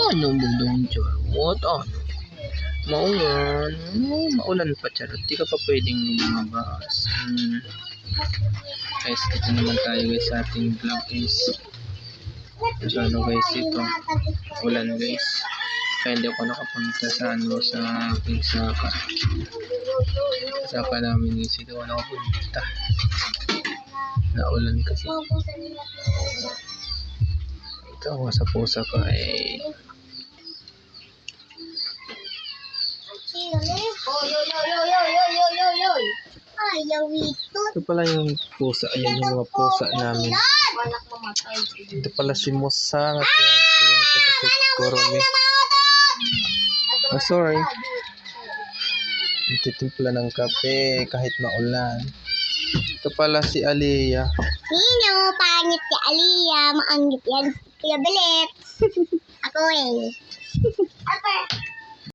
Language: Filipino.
Ano mo doon, Charot? Ano? Maulan. Maulan pa, Charot. Di ka pa pwedeng lumabas. Guys, ito naman tayo guys sa ating vlog guys. So ano guys, ito. Ulan guys. Kaya hindi ako nakapunta sa sa aking saka. Saka namin guys. Ito ako nakapunta. Naulan kasi. Ito ako sa pusa ko ay ito pala yung pusa. Ayan yung mga pusa namin. Ito pala si Musa. Oh, sorry. Nagtitimpla ng kape kahit maulan. Ito pala si Aliyah. Nino, pangit si Aliyah. Maanggit yan. Kuya Belet. Ako eh. Apa?